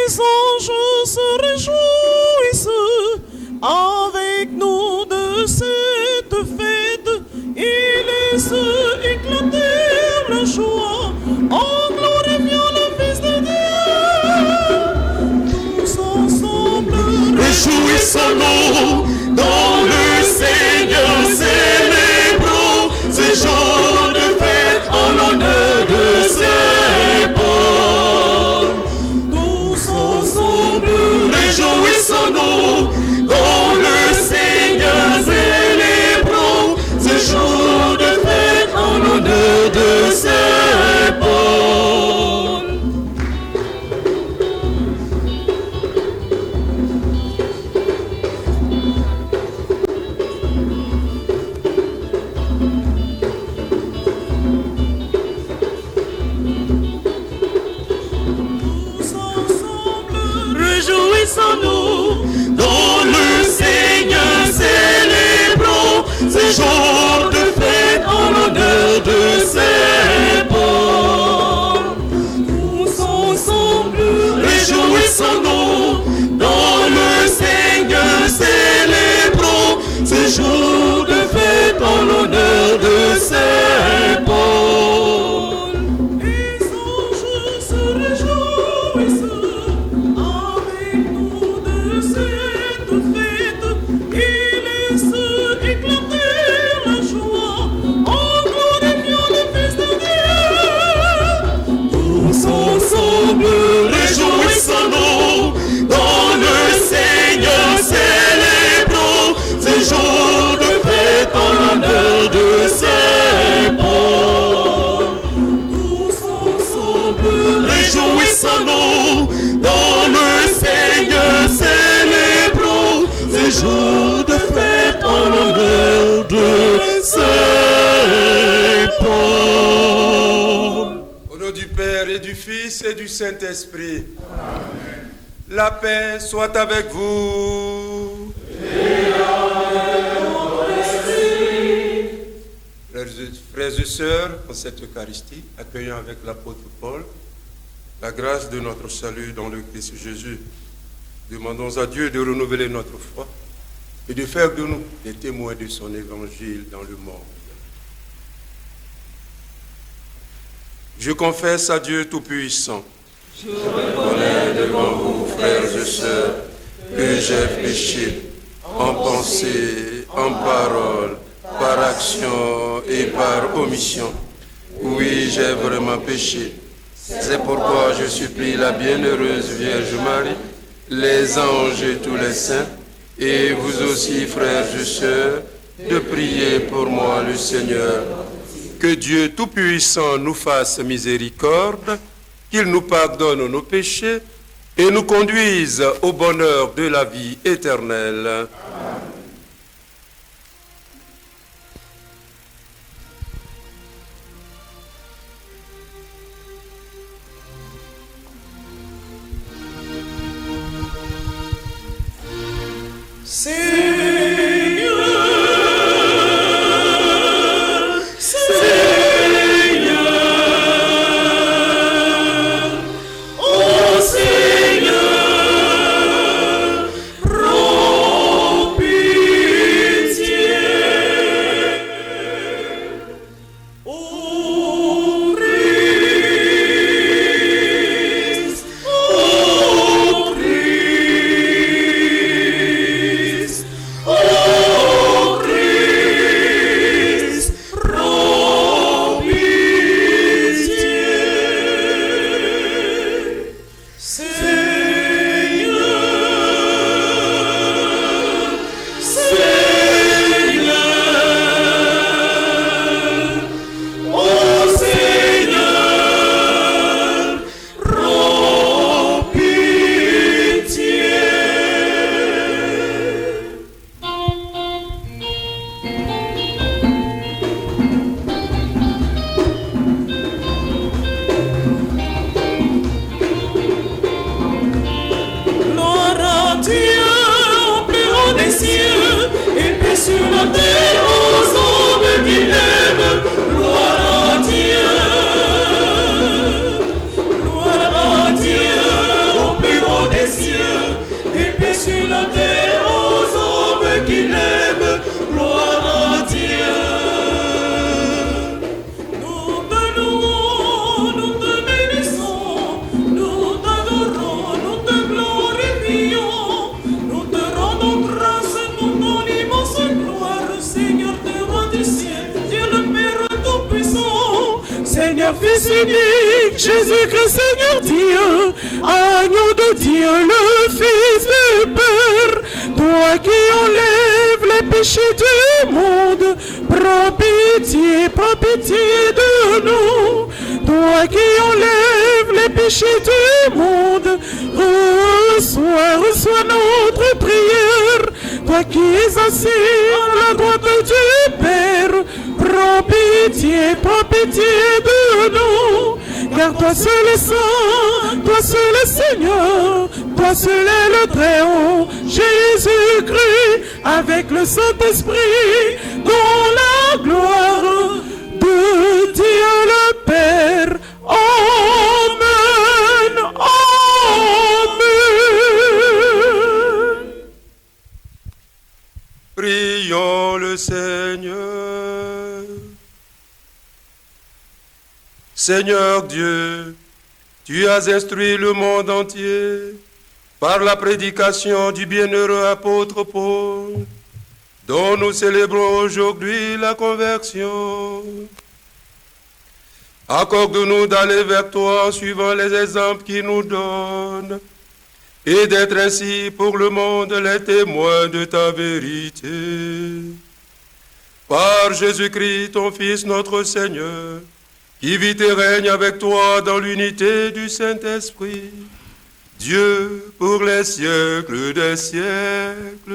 Les anges se réjouissent avec nous de cette fête. Ils laissent éclater la joie en glorifiant le Fils de Dieu. Tous ensemble, réjouissons-nous dans le Seigneur, célébrons ce jour de fête en l'honneur de ses bornes. tous ensemble, Réjouissons-nous dans le Seigneur, célébrons ce jour de fête en l'honneur de ses bornes. tous ensemble, Réjouissons-nous dans le Seigneur, célébrons ce jour de fête en l'honneur de ses bornes. tous ensemble, Réjouissons-nous dans le Seigneur, célébrons ce jour de fête en l'honneur de ses bornes. les anges se réjouissent avec nous de cette fête. Ils laissent éclater la joie en glorifiant le Fils de Dieu. Tous ensemble, réjouissons-nous dans le Seigneur, célébrons ce jour de fête en l'honneur de ses bornes. Tous ensemble, Réjouissons-nous dans le Seigneur, célébrons ce jour de fête en l'honneur de ses bornes. Au nom du Père et du Fils et du Saint-Esprit. Amen. La paix soit avec vous. Frères et sœurs, en cette Eucharistie, accueillons avec l'apôtre Paul la grâce de notre salut dans le Christ Jésus. Demandons à Dieu de renouveler notre foi et de faire de nous des témoins de son évangile dans le monde. Je confesse à Dieu Tout-Puissant. Je reconnais devant vous, frères et sœurs, que j'ai péché en pensée, en parole, par action et par omission. Oui, j'ai vraiment péché. C'est pourquoi je supplie la bienheureuse Vierge Marie, les anges et tous les saints, et vous aussi, frères et sœurs, de prier pour moi le Seigneur. Que Dieu Tout-Puissant nous fasse miséricorde, qu'il nous pardonne nos péchés et nous conduise au bonheur de la vie éternelle. Fils unique, Jésus-Christ Seigneur Dieu, agneau de Dieu, le Fils du Père, toi qui enlèves les péchés du monde, prends pitié de nous. Toi qui enlèves les péchés du monde, reçois notre prière. Toi qui es assis à la droite du Père, prends pitié de nous. Car toi seul est saint, toi seul est Seigneur, toi seul est le Très-Haut, Jésus-Christ, avec le Saint-Esprit, dans la gloire de Dieu le Père. Amen. Amen. Prions le Seigneur. Seigneur Dieu, tu as instruit le monde entier par la prédication du bienheureux apôtre Paul, dont nous célébrons aujourd'hui la conversion. Accorde-nous d'aller vers toi en suivant les exemples qu'il nous donne et d'être ainsi pour le monde les témoins de ta vérité. Par Jésus-Christ, ton Fils, notre Seigneur, qui vit et règne avec toi dans l'unité du Saint-Esprit, Dieu pour les siècles des siècles.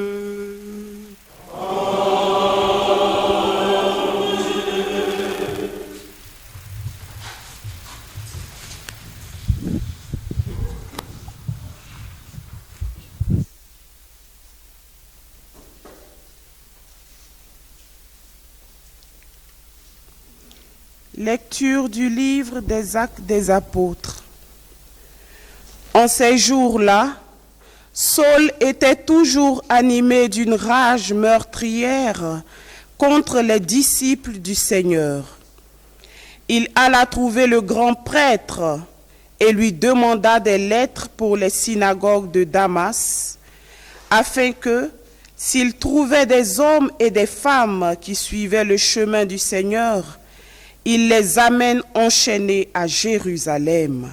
Lecture du livre des Actes des Apôtres. En ces jours-là, Saul était toujours animé d'une rage meurtrière contre les disciples du Seigneur. Il alla trouver le grand prêtre et lui demanda des lettres pour les synagogues de Damas, afin que, s'il trouvait des hommes et des femmes qui suivaient le chemin du Seigneur, il les amène enchaînés à Jérusalem.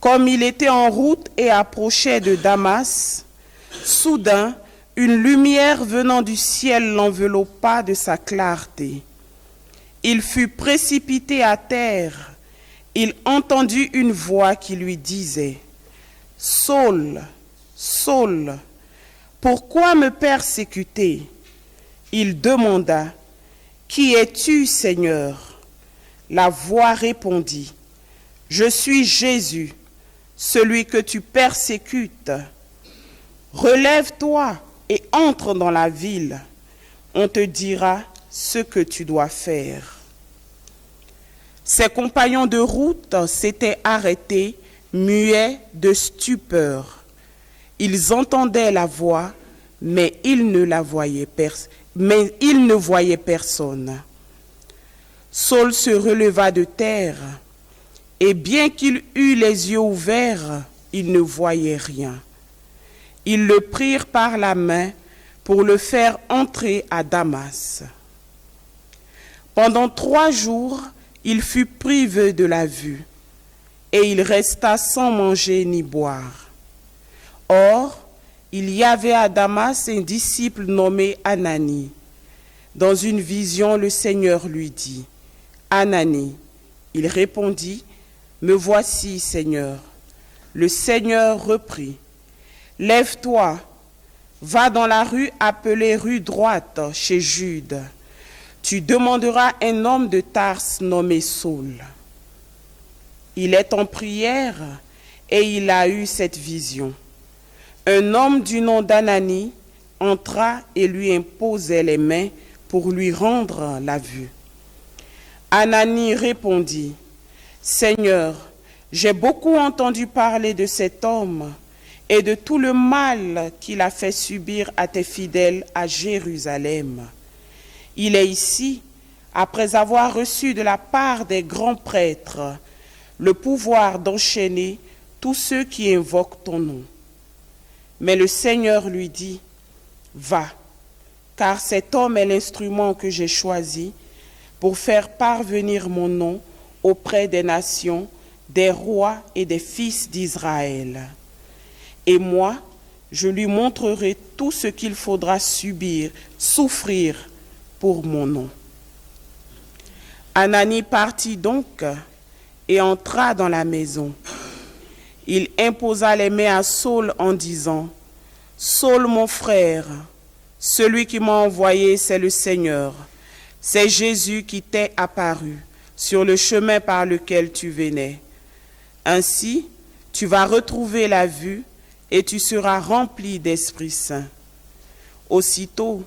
Comme il était en route et approchait de Damas, soudain, une lumière venant du ciel l'enveloppa de sa clarté. Il fut précipité à terre. Il entendit une voix qui lui disait « Saul, Saul, pourquoi me persécuter ?» Il demanda « Qui es-tu, Seigneur ?» La voix répondit « Je suis Jésus, celui que tu persécutes. Relève-toi et entre dans la ville. On te dira ce que tu dois faire. » Ses compagnons de route s'étaient arrêtés, muets de stupeur. Ils entendaient la voix, mais ils ne voyaient personne. Saul se releva de terre, et bien qu'il eût les yeux ouverts, il ne voyait rien. Ils le prirent par la main pour le faire entrer à Damas. Pendant 3 jours, il fut privé de la vue, et il resta sans manger ni boire. Or, il y avait à Damas un disciple nommé Ananie. Dans une vision, le Seigneur lui dit, « Ananie !» Il répondit, « Me voici, Seigneur. » Le Seigneur reprit, « Lève-toi, va dans la rue appelée rue droite, chez Jude. Tu demanderas un homme de Tarse nommé Saul. Il est en prière et il a eu cette vision. Un homme du nom d'Ananie entra et lui imposait les mains pour lui rendre la vue. Ananie répondit, « Seigneur, j'ai beaucoup entendu parler de cet homme et de tout le mal qu'il a fait subir à tes fidèles à Jérusalem. Il est ici, après avoir reçu de la part des grands prêtres le pouvoir d'enchaîner tous ceux qui invoquent ton nom. » Mais le Seigneur lui dit, « Va, car cet homme est l'instrument que j'ai choisi pour faire parvenir mon nom auprès des nations, des rois et des fils d'Israël. Et moi, je lui montrerai tout ce qu'il faudra souffrir pour mon nom. Ananie partit donc et entra dans la maison. Il imposa les mains à Saul en disant, « Saul, mon frère, celui qui m'a envoyé, c'est le Seigneur. C'est Jésus qui t'est apparu sur le chemin par lequel tu venais. Ainsi, tu vas retrouver la vue et tu seras rempli d'Esprit Saint. » Aussitôt,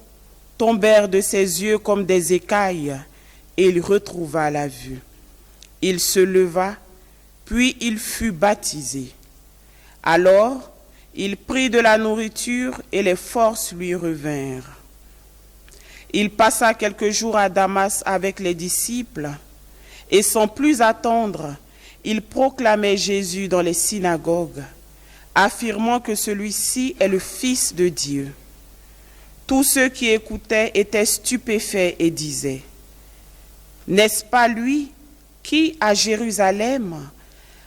tombèrent de ses yeux comme des écailles, et il retrouva la vue. Il se leva, puis il fut baptisé. Alors, il prit de la nourriture et les forces lui revinrent. Il passa quelques jours à Damas avec les disciples, et sans plus attendre, il proclamait Jésus dans les synagogues, affirmant que celui-ci est le Fils de Dieu. Tous ceux qui écoutaient étaient stupéfaits et disaient, « N'est-ce pas lui qui, à Jérusalem,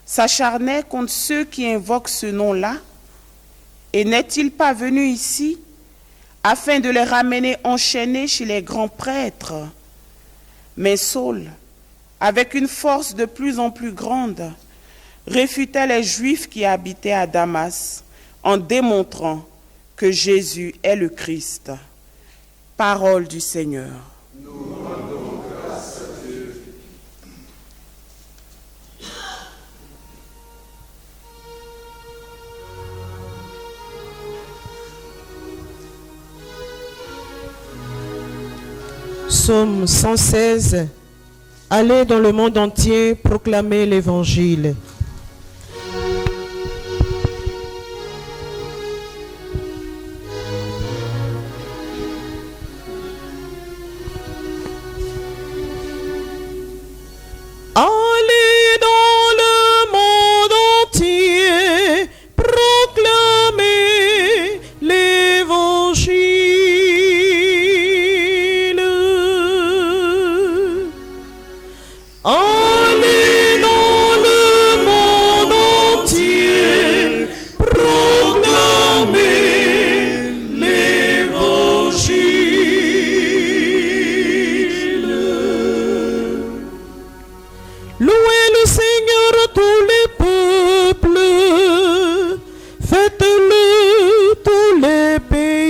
s'acharnait contre ceux qui invoquent ce nom-là? Et n'est-il pas venu ici afin de les ramener enchaînés chez les grands prêtres? » Mais Saul, avec une force de plus en plus grande, réfutait les Juifs qui habitaient à Damas en démontrant que Jésus est le Christ. Parole du Seigneur. Nous rendons grâce à Dieu. Psaume 116. Allez dans le monde entier proclamer l'Évangile. Allez dans le monde entier proclamer l'Évangile. Allez dans le monde entier proclamer l'Évangile. Louez le Seigneur tous les peuples, faites-le tous les pays.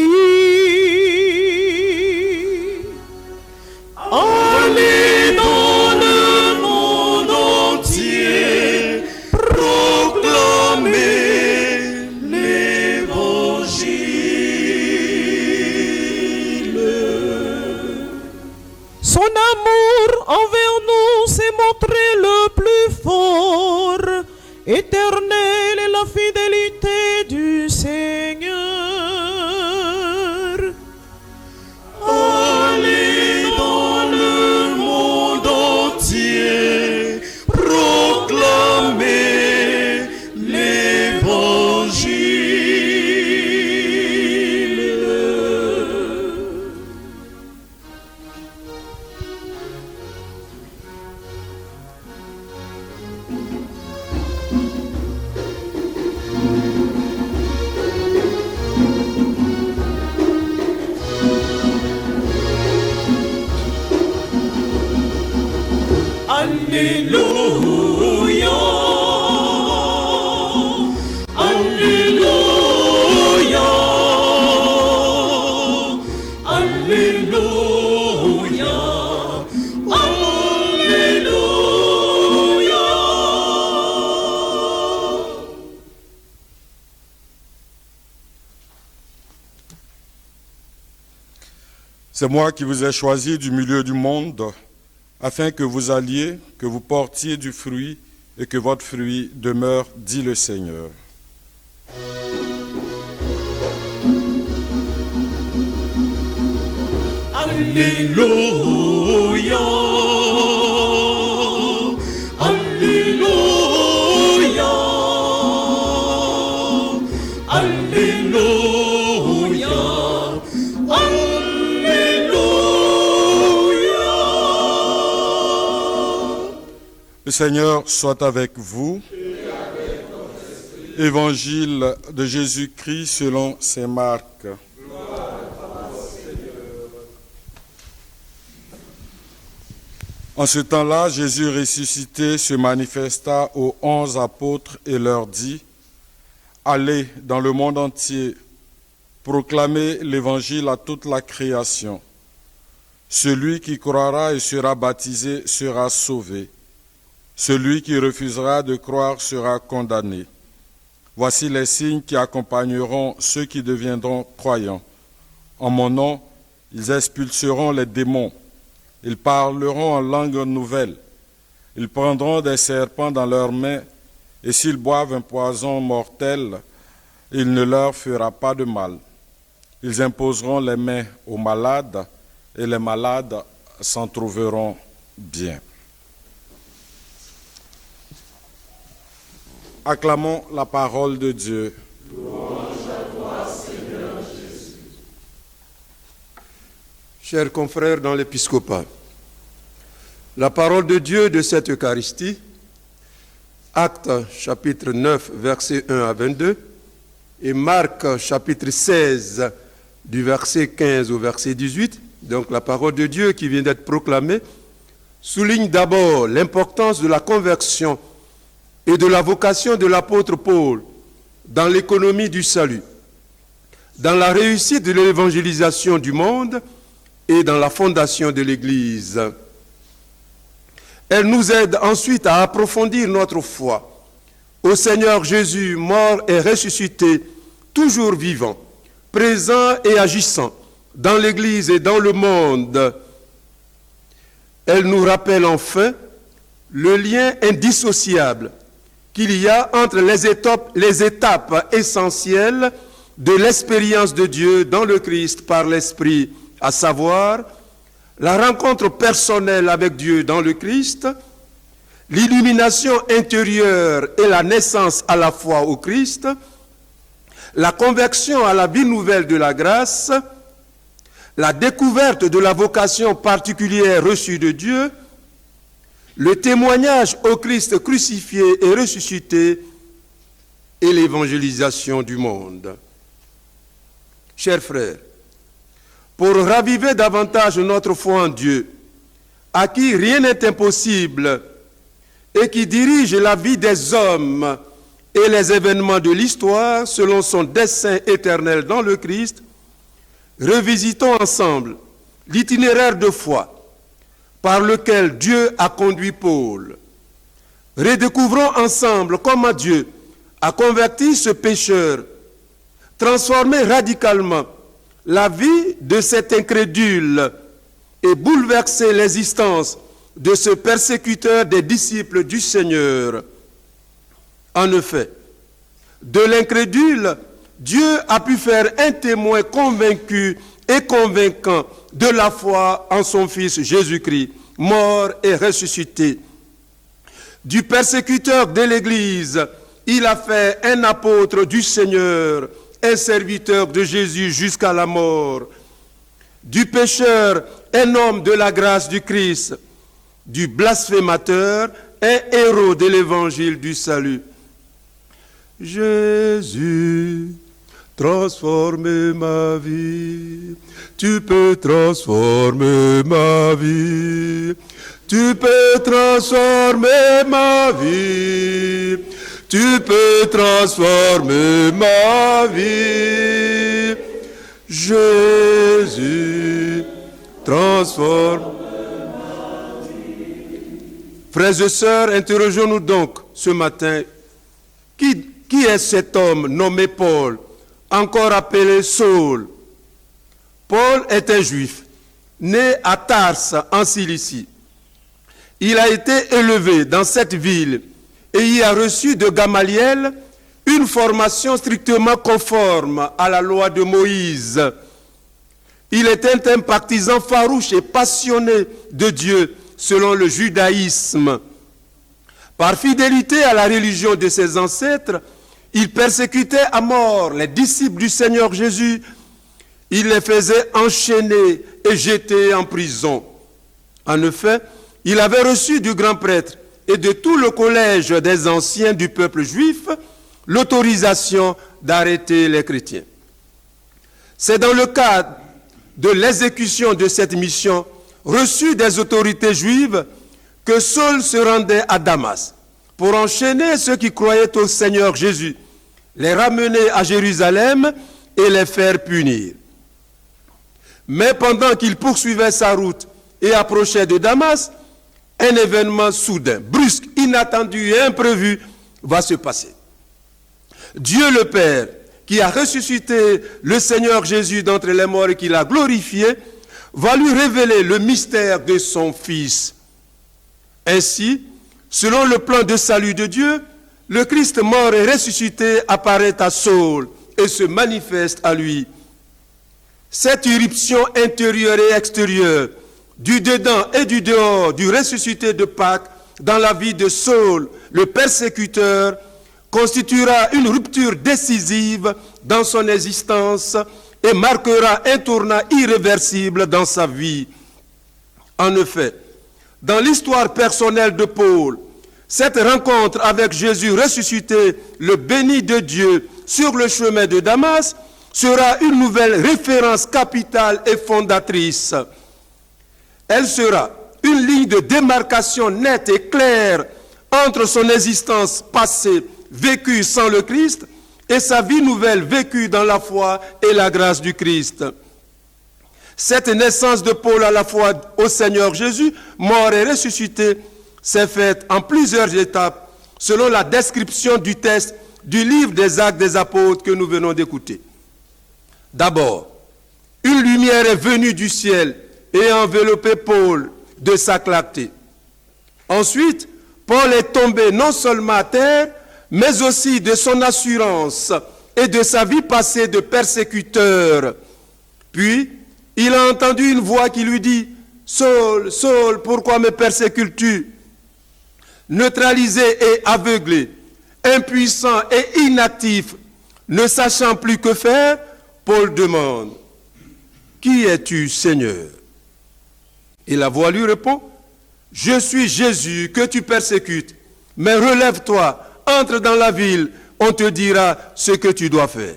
Allez dans le monde entier proclamer l'Évangile. Son amour envers nous s'est montré le plus fort. Éternelle est la fidélité du Seigneur. Allez dans le monde entier proclamer l'Évangile. Alléluia, Alléluia, Alléluia, Alléluia. C'est moi qui vous ai choisi du milieu du monde, afin que vous alliez, que vous portiez du fruit et que votre fruit demeure, dit le Seigneur. Alléluia, Alléluia, Alléluia, Alléluia. Le Seigneur soit avec vous. Évangile de Jésus-Christ selon saint Marc. En ce temps-là, Jésus ressuscité se manifesta aux 11 apôtres et leur dit : Allez dans le monde entier, proclamez l'évangile à toute la création. Celui qui croira et sera baptisé sera sauvé. Celui qui refusera de croire sera condamné. Voici les signes qui accompagneront ceux qui deviendront croyants. En mon nom, ils expulseront les démons. Ils parleront en langue nouvelle. Ils prendront des serpents dans leurs mains, et s'ils boivent un poison mortel, il ne leur fera pas de mal. Ils imposeront les mains aux malades, et les malades s'en trouveront bien. Acclamons la parole de Dieu. Louange à toi, Seigneur Jésus. Chers confrères dans l'épiscopat, la parole de Dieu de cette Eucharistie, Actes chapitre 9, versets 1 à 22, et Marc chapitre 16, du verset 15 au verset 18, donc la parole de Dieu qui vient d'être proclamée, souligne d'abord l'importance de la conversion et de la vocation de l'apôtre Paul dans l'économie du salut, dans la réussite de l'évangélisation du monde et dans la fondation de l'Église. Elle nous aide ensuite à approfondir notre foi au Seigneur Jésus, mort et ressuscité, toujours vivant, présent et agissant dans l'Église et dans le monde. Elle nous rappelle enfin le lien indissociable qu'il y a entre les étapes essentielles de l'expérience de Dieu dans le Christ par l'Esprit, à savoir la rencontre personnelle avec Dieu dans le Christ, l'illumination intérieure et la naissance à la foi au Christ, la conversion à la vie nouvelle de la grâce, la découverte de la vocation particulière reçue de Dieu, le témoignage au Christ crucifié et ressuscité et l'évangélisation du monde. Chers frères, pour raviver davantage notre foi en Dieu, à qui rien n'est impossible et qui dirige la vie des hommes et les événements de l'histoire selon son dessein éternel dans le Christ, revisitons ensemble l'itinéraire de foi par lequel Dieu a conduit Paul. Redécouvrons ensemble comment Dieu a converti ce pécheur, transformé radicalement la vie de cet incrédule et bouleversé l'existence de ce persécuteur des disciples du Seigneur. En effet, de l'incrédule, Dieu a pu faire un témoin convaincu et convaincant de la foi en son Fils Jésus-Christ, mort et ressuscité. Du persécuteur de l'Église, il a fait un apôtre du Seigneur, un serviteur de Jésus jusqu'à la mort. Du pécheur, un homme de la grâce du Christ. Du blasphémateur, un héros de l'évangile du salut. Jésus, transformer ma vie. Tu peux transformer ma vie. Tu peux transformer ma vie. Tu peux transformer ma vie. Jésus, transforme ma vie. Frères et sœurs, interrogeons-nous donc ce matin. Qui est cet homme nommé Paul, encore appelé Saul? Paul est un juif, né à Tarse, en Cilicie. Il a été élevé dans cette ville et y a reçu de Gamaliel une formation strictement conforme à la loi de Moïse. Il était un partisan farouche et passionné de Dieu selon le judaïsme. Par fidélité à la religion de ses ancêtres, il persécutait à mort les disciples du Seigneur Jésus. Il les faisait enchaîner et jeter en prison. En effet, il avait reçu du grand prêtre et de tout le collège des anciens du peuple juif l'autorisation d'arrêter les chrétiens. C'est dans le cadre de l'exécution de cette mission reçue des autorités juives que Saul se rendait à Damas pour enchaîner ceux qui croyaient au Seigneur Jésus, les ramener à Jérusalem et les faire punir. Mais pendant qu'il poursuivait sa route et approchait de Damas, un événement soudain, brusque, inattendu et imprévu va se passer. Dieu le Père, qui a ressuscité le Seigneur Jésus d'entre les morts et qui l'a glorifié, va lui révéler le mystère de son Fils. Ainsi, selon le plan de salut de Dieu, le Christ mort et ressuscité apparaît à Saul et se manifeste à lui. Cette irruption intérieure et extérieure, du dedans et du dehors, du ressuscité de Pâques, dans la vie de Saul, le persécuteur, constituera une rupture décisive dans son existence et marquera un tournant irréversible dans sa vie. En effet, dans l'histoire personnelle de Paul, cette rencontre avec Jésus ressuscité, le béni de Dieu, sur le chemin de Damas, sera une nouvelle référence capitale et fondatrice. Elle sera une ligne de démarcation nette et claire entre son existence passée, vécue sans le Christ, et sa vie nouvelle vécue dans la foi et la grâce du Christ. Cette naissance de Paul à la foi au Seigneur Jésus, mort et ressuscité, s'est faite en plusieurs étapes, selon la description du texte du livre des Actes des Apôtres que nous venons d'écouter. D'abord, une lumière est venue du ciel et a enveloppé Paul de sa clarté. Ensuite, Paul est tombé non seulement à terre, mais aussi de son assurance et de sa vie passée de persécuteur. Puis, il a entendu une voix qui lui dit « Saul, Saul, pourquoi me persécutes-tu » Neutralisé et aveuglé, impuissant et inactif, ne sachant plus que faire, Paul demande « Qui es-tu, Seigneur ?» Et la voix lui répond « Je suis Jésus que tu persécutes, mais relève-toi, entre dans la ville, on te dira ce que tu dois faire. »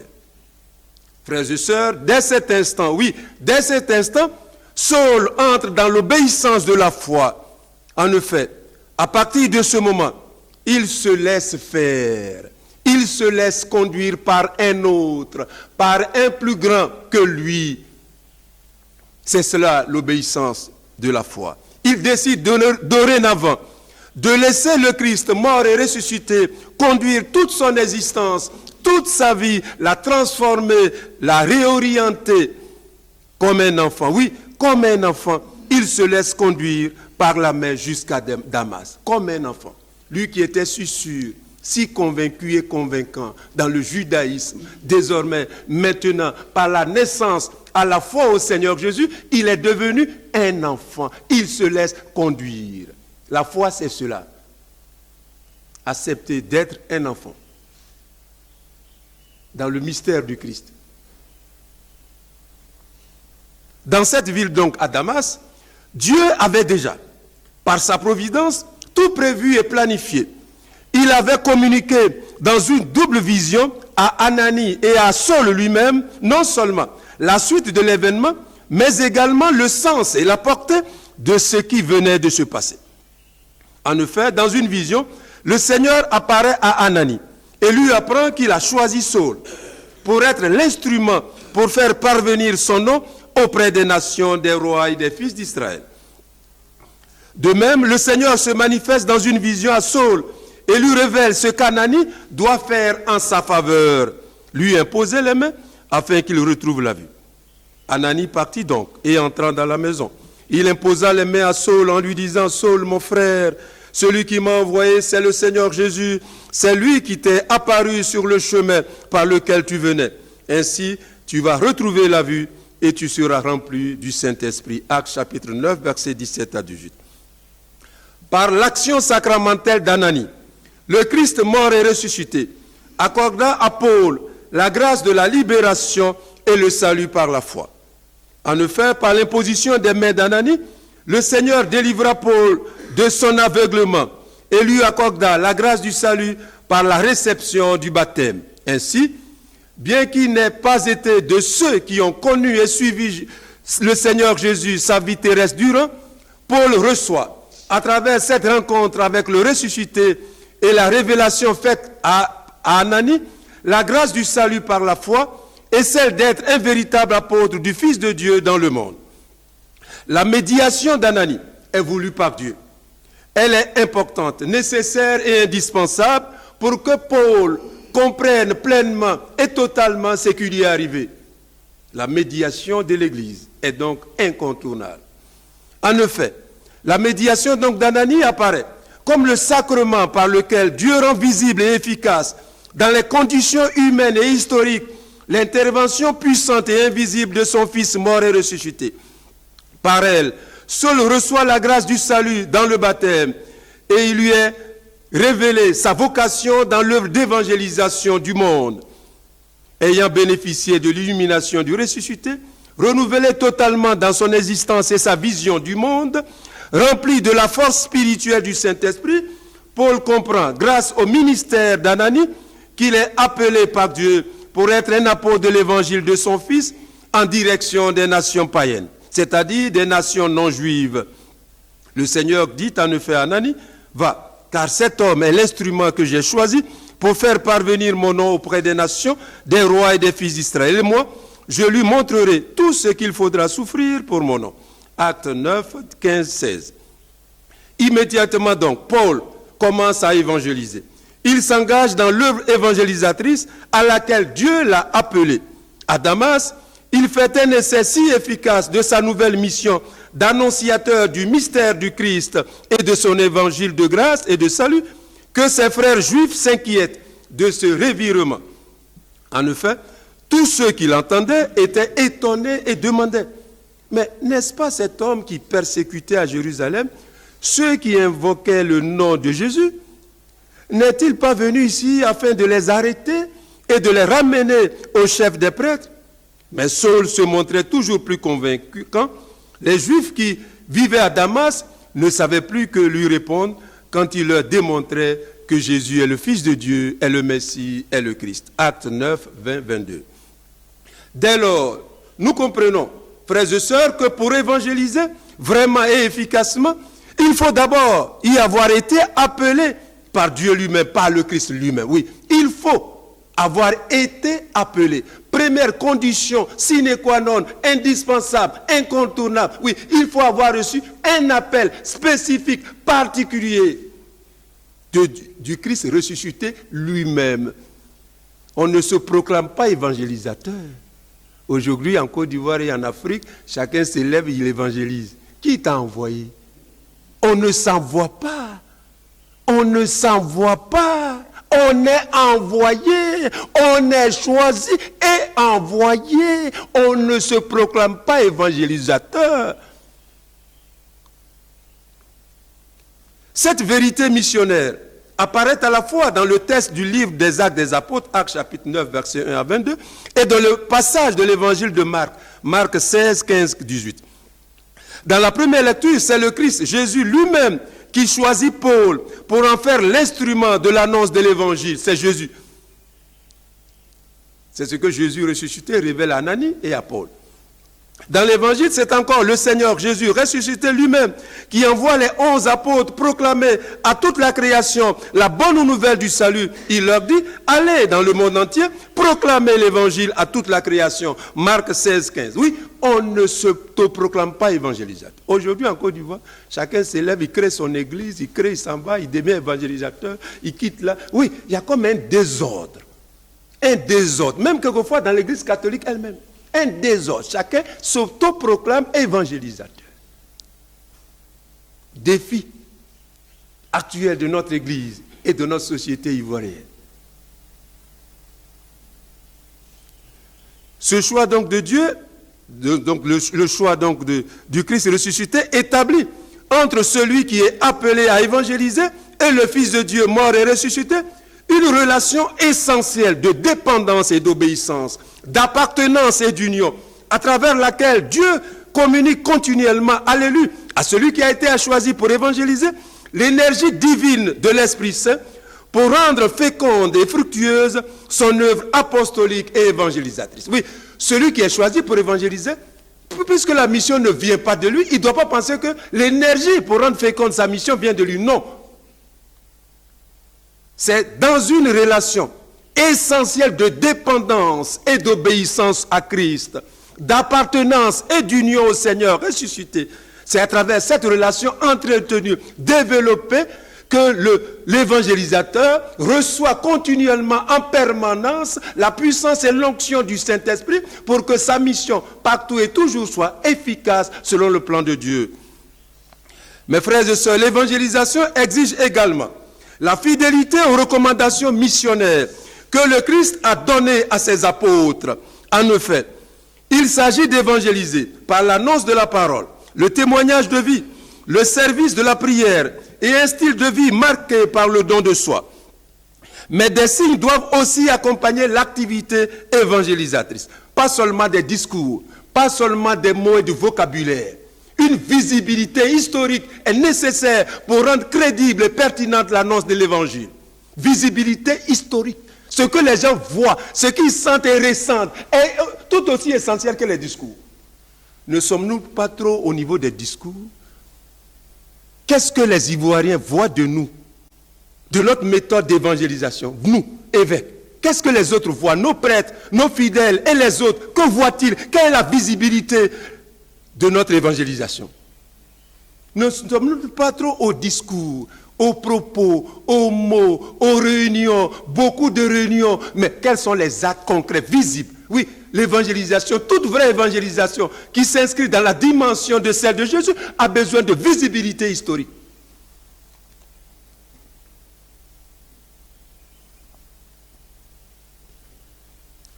Frères et sœurs, dès cet instant, dès cet instant, Saul entre dans l'obéissance de la foi. En effet, à partir de ce moment, il se laisse faire. Il se laisse conduire par un autre, par un plus grand que lui. C'est cela l'obéissance de la foi. Il décide dorénavant de laisser le Christ mort et ressuscité conduire toute son existence, toute sa vie, la transformer, la réorienter comme un enfant. Oui, comme un enfant, il se laisse conduire par la main jusqu'à Damas, comme un enfant. Lui qui était si sûr, si convaincu et convaincant dans le judaïsme, désormais, maintenant, par la naissance, à la foi au Seigneur Jésus, il est devenu un enfant. Il se laisse conduire. La foi, c'est cela. Accepter d'être un enfant dans le mystère du Christ. Dans cette ville, donc, à Damas, Dieu avait déjà, par sa providence, tout prévu et planifié. Il avait communiqué dans une double vision à Ananie et à Saul lui-même, non seulement la suite de l'événement, mais également le sens et la portée de ce qui venait de se passer. En effet, dans une vision, le Seigneur apparaît à Ananie et lui apprend qu'il a choisi Saul pour être l'instrument pour faire parvenir son nom auprès des nations, des rois et des fils d'Israël. De même, le Seigneur se manifeste dans une vision à Saul et lui révèle ce qu'Ananie doit faire en sa faveur, lui imposer les mains afin qu'il retrouve la vue. Ananie partit donc et entrant dans la maison. Il imposa les mains à Saul en lui disant « Saul, mon frère, celui qui m'a envoyé, c'est le Seigneur Jésus. C'est lui qui t'est apparu sur le chemin par lequel tu venais. Ainsi, tu vas retrouver la vue et tu seras rempli du Saint-Esprit. » Actes chapitre 9, versets 17 à 18. Par l'action sacramentelle d'Ananie, le Christ mort et ressuscité accorda à Paul la grâce de la libération et le salut par la foi. En effet, par l'imposition des mains d'Ananie, le Seigneur délivra Paul de son aveuglement et lui accorda la grâce du salut par la réception du baptême. Ainsi, bien qu'il n'ait pas été de ceux qui ont connu et suivi le Seigneur Jésus, sa vie terrestre durant, Paul reçoit, à travers cette rencontre avec le ressuscité et la révélation faite à Ananie, la grâce du salut par la foi et celle d'être un véritable apôtre du Fils de Dieu dans le monde. La médiation d'Ananie est voulue par Dieu. Elle est importante, nécessaire et indispensable pour que Paul comprenne pleinement et totalement ce qui lui est arrivé. La médiation de l'Église est donc incontournable. En effet, la médiation donc d'Ananie apparaît comme le sacrement par lequel Dieu rend visible et efficace dans les conditions humaines et historiques l'intervention puissante et invisible de son Fils mort et ressuscité. Par elle, seul reçoit la grâce du salut dans le baptême et il lui est révélé sa vocation dans l'œuvre d'évangélisation du monde. Ayant bénéficié de l'illumination du ressuscité, renouvelé totalement dans son existence et sa vision du monde, rempli de la force spirituelle du Saint-Esprit, Paul comprend, grâce au ministère d'Ananie, qu'il est appelé par Dieu pour être un apôtre de l'évangile de son Fils en direction des nations païennes, c'est-à-dire des nations non juives. Le Seigneur dit en effet à Ananie, « Va, car cet homme est l'instrument que j'ai choisi pour faire parvenir mon nom auprès des nations, des rois et des fils d'Israël. Et moi, je lui montrerai tout ce qu'il faudra souffrir pour mon nom. » Actes 9, 15, 16. Immédiatement donc, Paul commence à évangéliser. Il s'engage dans l'œuvre évangélisatrice à laquelle Dieu l'a appelé. À Damas, il fait un essai si efficace de sa nouvelle mission d'annonciateur du mystère du Christ et de son évangile de grâce et de salut que ses frères juifs s'inquiètent de ce revirement. En effet, tous ceux qui l'entendaient étaient étonnés et demandaient, « Mais n'est-ce pas cet homme qui persécutait à Jérusalem ceux qui invoquaient le nom de Jésus? N'est-il pas venu ici afin de les arrêter et de les ramener au chef des prêtres ?» Mais Saul se montrait toujours plus convaincant. Les Juifs qui vivaient à Damas ne savaient plus que lui répondre quand il leur démontrait que Jésus est le Fils de Dieu, est le Messie, est le Christ. Actes 9, 20, 22. Dès lors, nous comprenons, frères et sœurs, que pour évangéliser vraiment et efficacement, il faut d'abord y avoir été appelé par Dieu lui-même, par le Christ lui-même. Oui, il faut avoir été appelé. Première condition, sine qua non, indispensable, incontournable. Oui, il faut avoir reçu un appel spécifique, particulier du Christ ressuscité lui-même. On ne se proclame pas évangélisateur. Aujourd'hui, en Côte d'Ivoire et en Afrique, chacun se lève et il évangélise. Qui t'a envoyé? On ne s'envoie pas. On ne s'envoie pas. On est envoyé, on est choisi et envoyé. On ne se proclame pas évangélisateur. Cette vérité missionnaire apparaît à la fois dans le texte du livre des Actes des Apôtres, Actes chapitre 9, versets 1 à 22, et dans le passage de l'évangile de Marc, Marc 16, 15, 18. Dans la première lecture, c'est le Christ, Jésus lui-même, qui choisit Paul pour en faire l'instrument de l'annonce de l'évangile. C'est Jésus. C'est ce que Jésus ressuscité révèle à Ananie et à Paul. Dans l'évangile, c'est encore le Seigneur Jésus ressuscité lui-même qui envoie les 11 apôtres proclamer à toute la création la bonne nouvelle du salut. Il leur dit, allez dans le monde entier, proclamez l'évangile à toute la création. Marc 16, 15. Oui, on ne s'autoproclame pas évangélisateur. Aujourd'hui, en Côte d'Ivoire, chacun s'élève, il crée son église, il s'en va, il devient évangélisateur, il quitte là. Oui, il y a comme un désordre. Un désordre. Même quelquefois dans l'église catholique elle-même. Un désordre. Chacun s'autoproclame évangélisateur. Défi actuel de notre église et de notre société ivoirienne. Ce choix donc de Dieu, le choix donc du Christ ressuscité établi entre celui qui est appelé à évangéliser et le Fils de Dieu mort et ressuscité, une relation essentielle de dépendance et d'obéissance, d'appartenance et d'union, à travers laquelle Dieu communique continuellement à l'élu, à celui qui a été choisi pour évangéliser, l'énergie divine de l'Esprit Saint pour rendre féconde et fructueuse son œuvre apostolique et évangélisatrice. Oui, celui qui est choisi pour évangéliser, puisque la mission ne vient pas de lui, il ne doit pas penser que l'énergie pour rendre féconde sa mission vient de lui. Non. C'est dans une relation essentielle de dépendance et d'obéissance à Christ, d'appartenance et d'union au Seigneur ressuscité. C'est à travers cette relation entretenue, développée, que l'évangélisateur reçoit continuellement en permanence la puissance et l'onction du Saint-Esprit pour que sa mission partout et toujours soit efficace selon le plan de Dieu. Mes frères et sœurs, l'évangélisation exige également la fidélité aux recommandations missionnaires que le Christ a données à ses apôtres. En effet, il s'agit d'évangéliser par l'annonce de la parole, le témoignage de vie, le service de la prière et un style de vie marqué par le don de soi. Mais des signes doivent aussi accompagner l'activité évangélisatrice. Pas seulement des discours, pas seulement des mots et du vocabulaire. Une visibilité historique est nécessaire pour rendre crédible et pertinente l'annonce de l'évangile. Visibilité historique. Ce que les gens voient, ce qu'ils sentent et ressentent est tout aussi essentiel que les discours. Ne sommes-nous pas trop au niveau des discours? Qu'est-ce que les Ivoiriens voient de nous, de notre méthode d'évangélisation? Nous, évêques. Qu'est-ce que les autres voient? Nos prêtres, nos fidèles et les autres, que voient-ils? Quelle est la visibilité de notre évangélisation? Ne sommes-nous pas trop au discours, aux propos, aux mots, aux réunions, beaucoup de réunions, mais quels sont les actes concrets, visibles? Oui, l'évangélisation, toute vraie évangélisation qui s'inscrit dans la dimension de celle de Jésus a besoin de visibilité historique.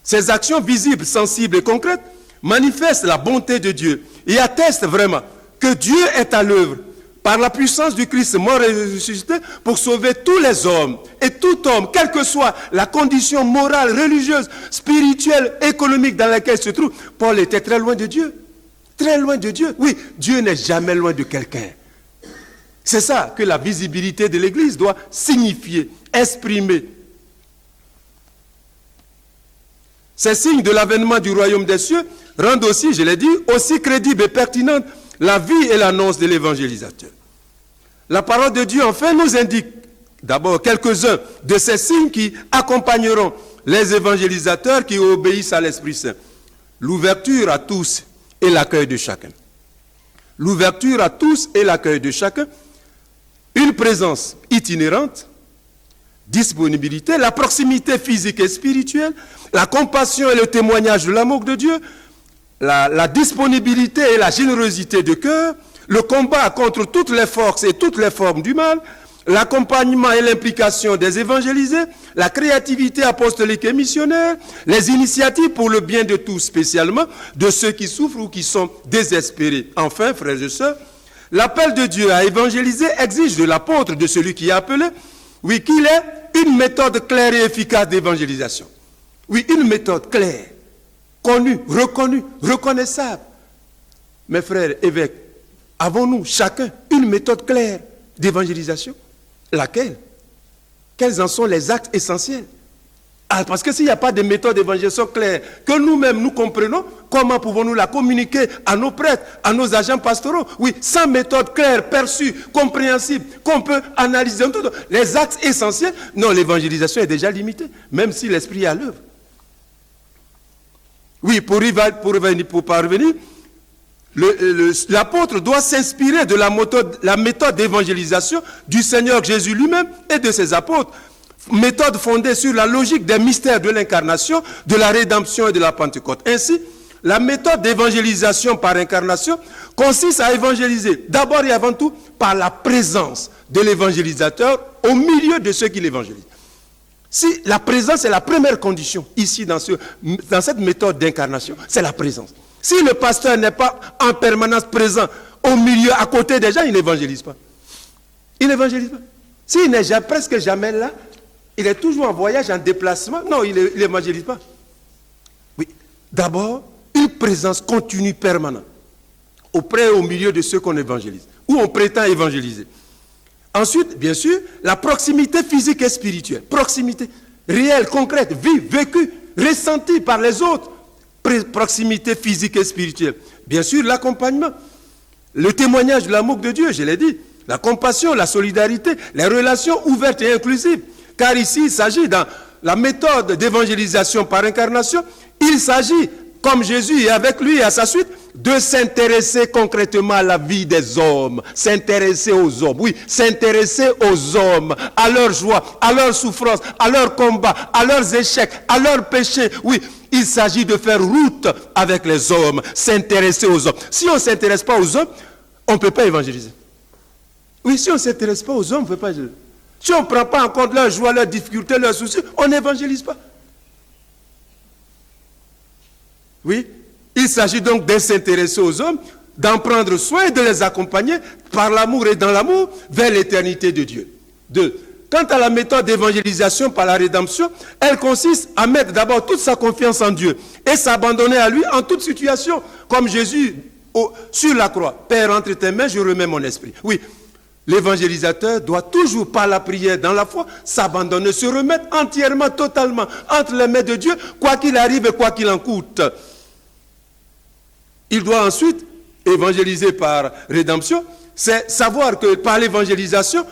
Ces actions visibles, sensibles et concrètes manifestent la bonté de Dieu et attestent vraiment que Dieu est à l'œuvre par la puissance du Christ mort et ressuscité pour sauver tous les hommes et tout homme, quelle que soit la condition morale, religieuse, spirituelle, économique dans laquelle il se trouve. Paul était très loin de Dieu. Très loin de Dieu. Oui, Dieu n'est jamais loin de quelqu'un. C'est ça que la visibilité de l'Église doit signifier, exprimer. Ces signes de l'avènement du royaume des cieux rendent aussi, je l'ai dit, aussi crédible et pertinente la vie et l'annonce de l'évangélisateur. La parole de Dieu, enfin, nous indique d'abord quelques-uns de ces signes qui accompagneront les évangélisateurs qui obéissent à l'Esprit Saint. L'ouverture à tous et l'accueil de chacun. L'ouverture à tous et l'accueil de chacun. Une présence itinérante, disponibilité, la proximité physique et spirituelle, la compassion et le témoignage de l'amour de Dieu, la disponibilité et la générosité de cœur, le combat contre toutes les forces et toutes les formes du mal, l'accompagnement et l'implication des évangélisés, la créativité apostolique et missionnaire, les initiatives pour le bien de tous, spécialement de ceux qui souffrent ou qui sont désespérés. Enfin, frères et sœurs, l'appel de Dieu à évangéliser exige de l'apôtre, de celui qui est appelé, oui, qu'il ait une méthode claire et efficace d'évangélisation. Oui, une méthode claire, connue, reconnue, reconnaissable. Mes frères évêques, avons-nous chacun une méthode claire d'évangélisation? Laquelle? Quels en sont les actes essentiels? Parce que s'il n'y a pas de méthode d'évangélisation claire, que nous-mêmes nous comprenons, comment pouvons-nous la communiquer à nos prêtres, à nos agents pastoraux? Oui, sans méthode claire, perçue, compréhensible, qu'on peut analyser. Les actes essentiels, non, l'évangélisation est déjà limitée, même si l'Esprit est à l'œuvre. Oui, pour parvenir, l'apôtre doit s'inspirer de la méthode d'évangélisation du Seigneur Jésus lui-même et de ses apôtres. Méthode fondée sur la logique des mystères de l'incarnation, de la rédemption et de la Pentecôte. Ainsi, la méthode d'évangélisation par incarnation consiste à évangéliser d'abord et avant tout par la présence de l'évangélisateur au milieu de ceux qui l'évangélisent. Si la présence est la première condition ici dans cette méthode d'incarnation, c'est la présence. Si le pasteur n'est pas en permanence présent au milieu, à côté des gens, il n'évangélise pas. Il n'évangélise pas. S'il n'est presque jamais là, il est toujours en voyage, en déplacement, non, il n'évangélise pas. Oui, d'abord, une présence continue, permanente, auprès et au milieu de ceux qu'on évangélise, ou on prétend évangéliser. Ensuite, bien sûr, la proximité physique et spirituelle. Proximité réelle, concrète, vive, vécue, ressentie par les autres. Proximité physique et spirituelle. Bien sûr, l'accompagnement, le témoignage de l'amour de Dieu, je l'ai dit. La compassion, la solidarité, les relations ouvertes et inclusives. Car ici, il s'agit dans la méthode d'évangélisation par incarnation, il s'agit, comme Jésus et avec lui et à sa suite, de s'intéresser concrètement à la vie des hommes, s'intéresser aux hommes, oui, s'intéresser aux hommes, à leurs joies, à leurs souffrances, à leurs combats, à leurs échecs, à leurs péchés, oui. Il s'agit de faire route avec les hommes, s'intéresser aux hommes. Si on ne s'intéresse pas aux hommes, on ne peut pas évangéliser. Oui, si on ne s'intéresse pas aux hommes, on ne peut pas évangéliser. Si on ne prend pas en compte leurs joies, leurs difficultés, leurs soucis, on n'évangélise pas. Oui, il s'agit donc de s'intéresser aux hommes, d'en prendre soin et de les accompagner par l'amour et dans l'amour vers l'éternité de Dieu. 2. Quant à la méthode d'évangélisation par la rédemption, elle consiste à mettre d'abord toute sa confiance en Dieu et s'abandonner à lui en toute situation, comme Jésus sur la croix. Père, entre tes mains, je remets mon esprit. Oui, l'évangélisateur doit toujours, par la prière, dans la foi, s'abandonner, se remettre entièrement, totalement, entre les mains de Dieu, quoi qu'il arrive et quoi qu'il en coûte. Il doit ensuite évangéliser par rédemption, c'est savoir que par l'évangélisation,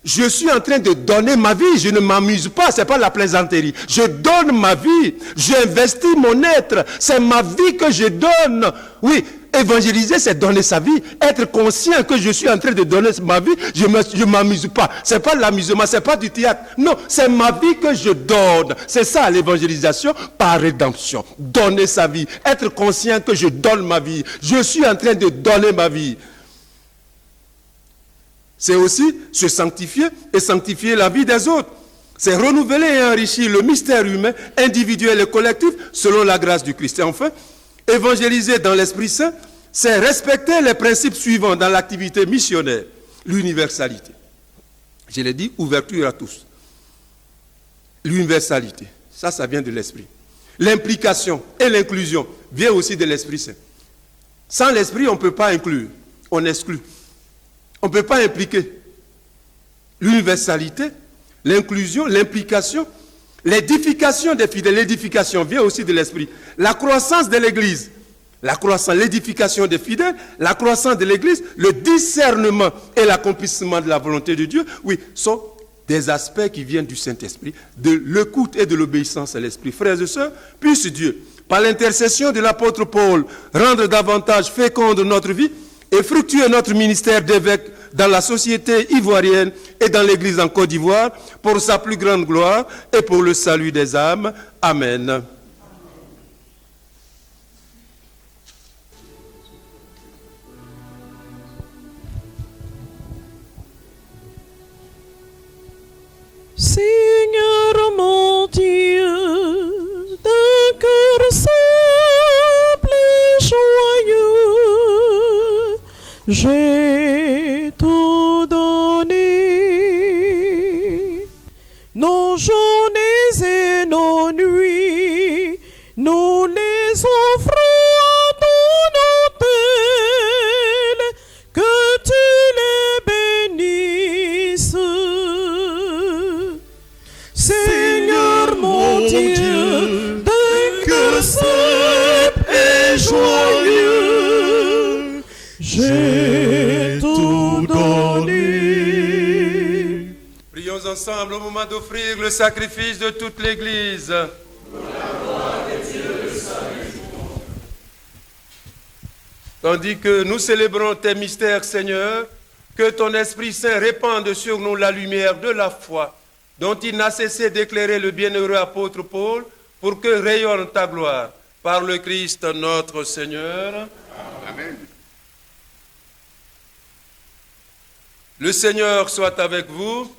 je suis en train de donner ma vie, je ne m'amuse pas, ce n'est pas la plaisanterie. Je donne ma vie, j'investis mon être, c'est ma vie que je donne. Oui, évangéliser, c'est donner sa vie. Être conscient que je suis en train de donner ma vie, je ne m'amuse pas. Ce n'est pas l'amusement, ce n'est pas du théâtre. Non, c'est ma vie que je donne. C'est ça l'évangélisation par rédemption. Donner sa vie, être conscient que je donne ma vie. Je suis en train de donner ma vie. C'est aussi se sanctifier et sanctifier la vie des autres. C'est renouveler et enrichir le mystère humain, individuel et collectif, selon la grâce du Christ. Et enfin, évangéliser dans l'Esprit Saint, c'est respecter les principes suivants dans l'activité missionnaire. L'universalité. Je l'ai dit, ouverture à tous. L'universalité, ça vient de l'Esprit. L'implication et l'inclusion vient aussi de l'Esprit Saint. Sans l'Esprit, on ne peut pas inclure, on exclut. On ne peut pas impliquer. L'universalité, l'inclusion, l'implication, l'édification des fidèles. L'édification vient aussi de l'Esprit. La croissance de l'Église, la croissance, l'édification des fidèles, la croissance de l'Église, le discernement et l'accomplissement de la volonté de Dieu, oui, sont des aspects qui viennent du Saint-Esprit, de l'écoute et de l'obéissance à l'Esprit. Frères et sœurs, puisse Dieu, par l'intercession de l'apôtre Paul, rendre davantage féconde notre vie et fructueux notre ministère d'évêque dans la société ivoirienne et dans l'Église en Côte d'Ivoire, pour sa plus grande gloire et pour le salut des âmes. Amen. Seigneur mon Dieu, d'un cœur simple et joyeux, j'ai tout donné. Nos journées et nos nuits, nous les offrons à ton autel, que tu les bénisses. Seigneur mon Dieu, d'un cœur simple et joyeux, j'ai tout donné. Prions ensemble au moment d'offrir le sacrifice de toute l'Église. Tandis que nous célébrons tes mystères, Seigneur, que ton Esprit Saint répande sur nous la lumière de la foi, dont il n'a cessé d'éclairer le bienheureux apôtre Paul, pour que rayonne ta gloire. Par le Christ notre Seigneur. Amen. Le Seigneur soit avec vous.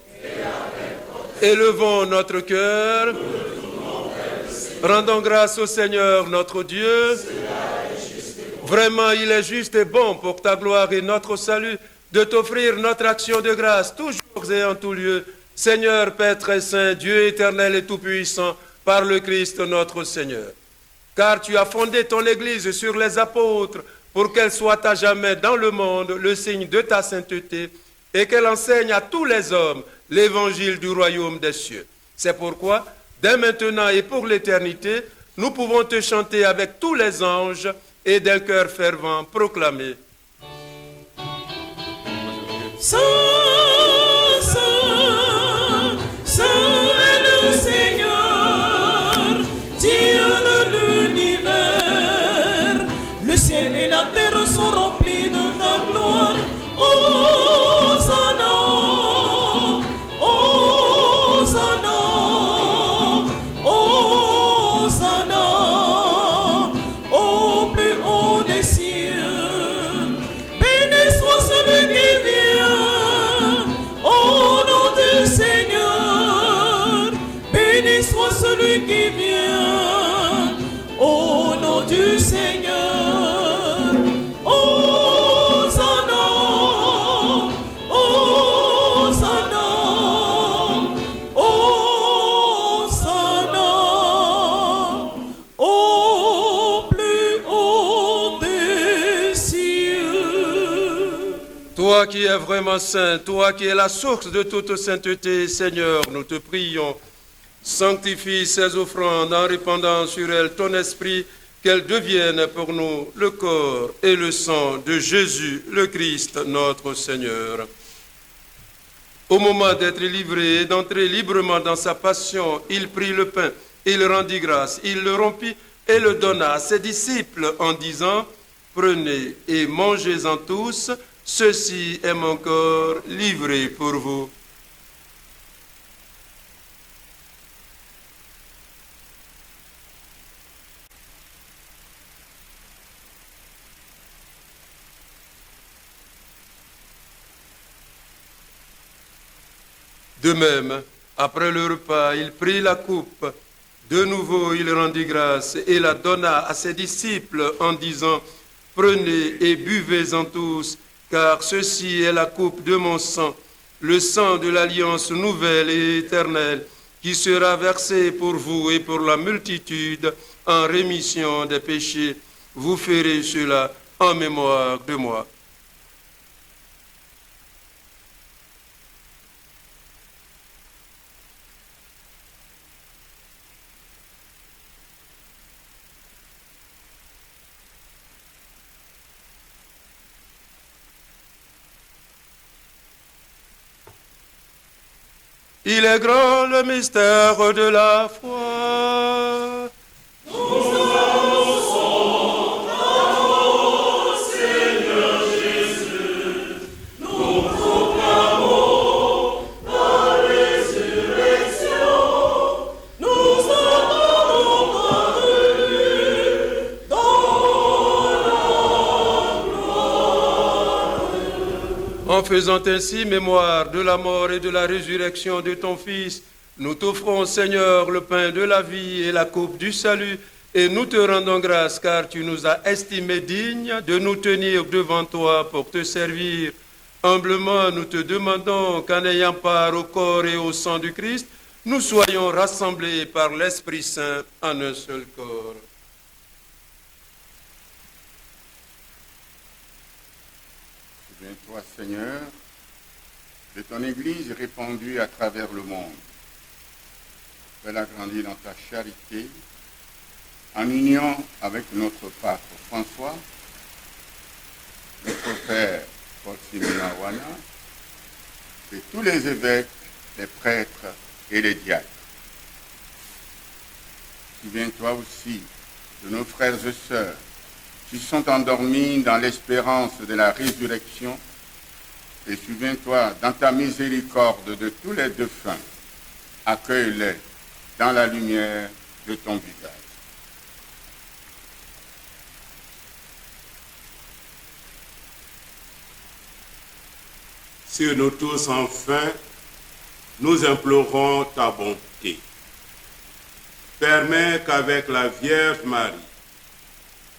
Élevons notre cœur. Rendons grâce au Seigneur notre Dieu. Vraiment, il est juste et bon pour ta gloire et notre salut de t'offrir notre action de grâce, toujours et en tout lieu. Seigneur, Père très saint, Dieu éternel et tout-puissant, par le Christ notre Seigneur. Car tu as fondé ton Église sur les apôtres, pour qu'elle soit à jamais dans le monde le signe de ta sainteté. et qu'elle enseigne à tous les hommes l'évangile du royaume des cieux. C'est pourquoi, dès maintenant et pour l'éternité, nous pouvons te chanter avec tous les anges et d'un cœur fervent proclamer. Saint, Saint, Saint est le Seigneur, Dieu de l'univers. Le ciel et la terre sont remplis de ta gloire. Hosanna, Hosanna, Hosanna, au plus haut des cieux. Béni soit celui qui vient au nom du Seigneur. Béni soit celui qui vient au nom du Seigneur. Hosanna, Hosanna, Hosanna, au plus haut des cieux. Toi qui es vraiment saint, toi qui es la source de toute sainteté, Seigneur, nous te prions. Sanctifie ces offrandes en répandant sur elles ton esprit, qu'elles deviennent pour nous le corps et le sang de Jésus, le Christ, notre Seigneur. Au moment d'être livré et d'entrer librement dans sa passion, il prit le pain, il rendit grâce, il le rompit et le donna à ses disciples en disant, « Prenez et mangez-en tous, ceci est mon corps livré pour vous. » De même, après le repas, il prit la coupe. De nouveau, il rendit grâce et la donna à ses disciples en disant, « Prenez et buvez-en tous, car ceci est la coupe de mon sang, le sang de l'alliance nouvelle et éternelle, qui sera versé pour vous et pour la multitude en rémission des péchés. Vous ferez cela en mémoire de moi. » Il est grand le mystère de la foi. En faisant ainsi mémoire de la mort et de la résurrection de ton Fils, nous t'offrons, Seigneur, le pain de la vie et la coupe du salut, et nous te rendons grâce car tu nous as estimés dignes de nous tenir devant toi pour te servir. Humblement, nous te demandons qu'en ayant part au corps et au sang du Christ, nous soyons rassemblés par l'Esprit Saint en un seul corps. Souviens-toi, Seigneur, de ton Église répandue à travers le monde. Fais-la grandir dans ta charité, en union avec notre pape François, notre père Paul Simona Wana, et tous les évêques, les prêtres et les diacres. Souviens-toi aussi de nos frères et sœurs qui sont endormis dans l'espérance de la résurrection, et souviens-toi dans ta miséricorde de tous les défunts. Accueille-les dans la lumière de ton visage. Sur nous tous, enfin, nous implorons ta bonté. Permets qu'avec la Vierge Marie,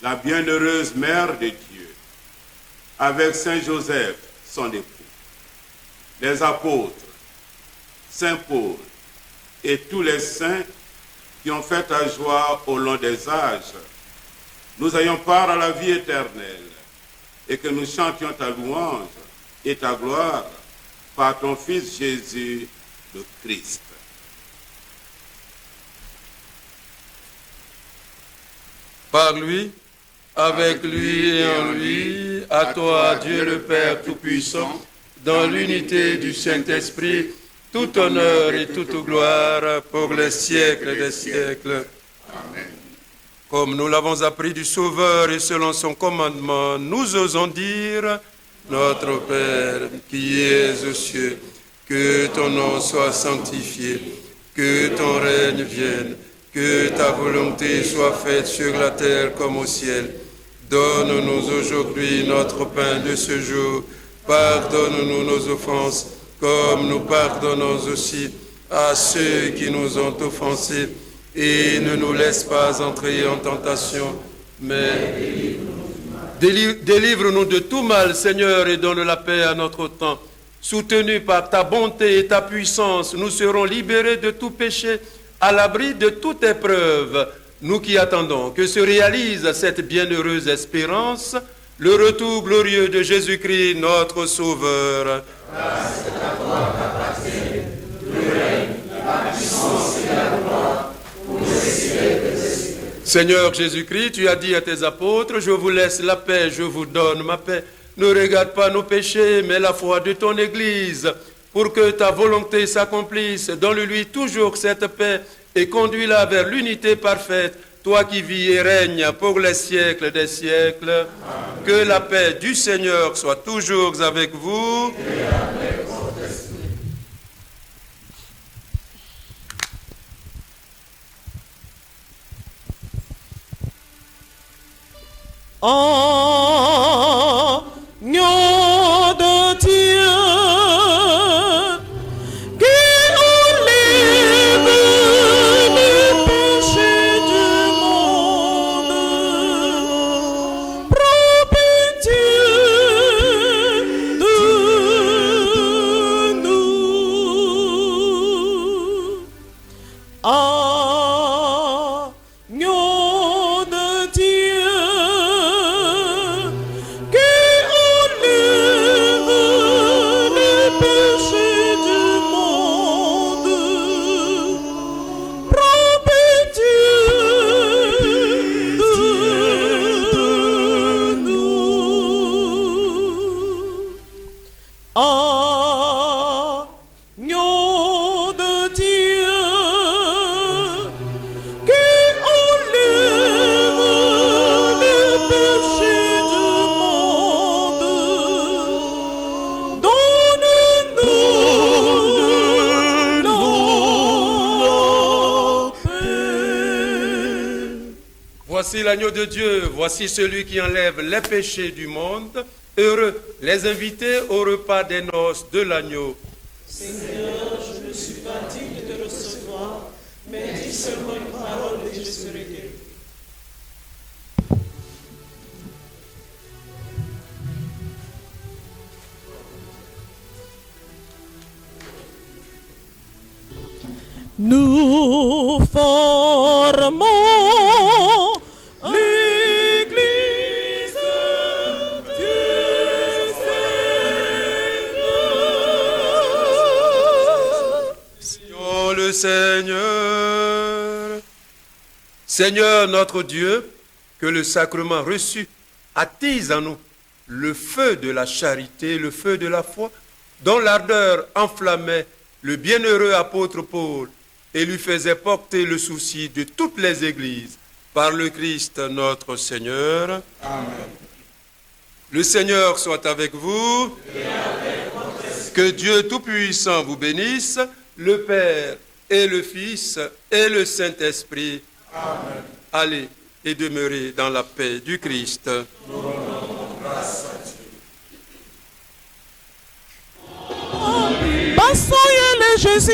la bienheureuse Mère de Dieu, avec Saint Joseph, son époux, les apôtres, Saint Paul et tous les saints qui ont fait ta joie au long des âges, nous ayons part à la vie éternelle et que nous chantions ta louange et ta gloire par ton Fils Jésus, le Christ. Par lui, avec lui et en lui, à toi, Dieu le Père Tout-Puissant, dans l'unité du Saint-Esprit, tout honneur et toute gloire pour les siècles des siècles. Amen. Comme nous l'avons appris du Sauveur et selon son commandement, nous osons dire, Notre Père qui es aux cieux, que ton nom soit sanctifié, que ton règne vienne, que ta volonté soit faite sur la terre comme au ciel. Donne-nous aujourd'hui notre pain de ce jour. Pardonne-nous nos offenses, comme nous pardonnons aussi à ceux qui nous ont offensés. Et ne nous laisse pas entrer en tentation, mais délivre-nous de tout mal, Seigneur, et donne la paix à notre temps. Soutenus par ta bonté et ta puissance, nous serons libérés de tout péché, à l'abri de toute épreuve. Nous qui attendons que se réalise cette bienheureuse espérance, le retour glorieux de Jésus-Christ, notre Sauveur. Grâce à toi qu'appartiennent le règne, la puissance et la gloire pour les siècles des siècles. Seigneur Jésus-Christ, tu as dit à tes apôtres, je vous laisse la paix, je vous donne ma paix. Ne regarde pas nos péchés, mais la foi de ton Église, pour que ta volonté s'accomplisse. Donne-lui toujours cette paix et conduis-la vers l'unité parfaite, toi qui vis et règnes pour les siècles des siècles. Amen. Que la paix du Seigneur soit toujours avec vous. Et avec votre esprit. Agneau de Dieu, qui enlève les péchés du monde, prends pitié de nous. Agneau de Dieu, qui enlève les péchés du monde, prends pitié de nous. Agneau de Dieu, qui enlève les péchés du monde, donne-nous la paix. Voici l'agneau de Dieu, voici celui qui enlève les péchés du monde. Heureux les invités au repas des noces de l'agneau. Seigneur, je ne suis pas digne de recevoir, mais dis seulement une parole et je serai guéri. Nous formons l'Église du Seigneur. Prions le Seigneur. Seigneur notre Dieu, que le sacrement reçu attise en nous le feu de la charité, le feu de la foi, dont l'ardeur enflammait le bienheureux apôtre Paul et lui faisait porter le souci de toutes les églises. Par le Christ notre Seigneur. Amen. Le Seigneur soit avec vous. Et avec votre esprit. Que Dieu Tout-Puissant vous bénisse, le Père et le Fils et le Saint-Esprit. Amen. Allez et demeurez dans la paix du Christ. Nous rendons grâce à Dieu. Passons les Jésus.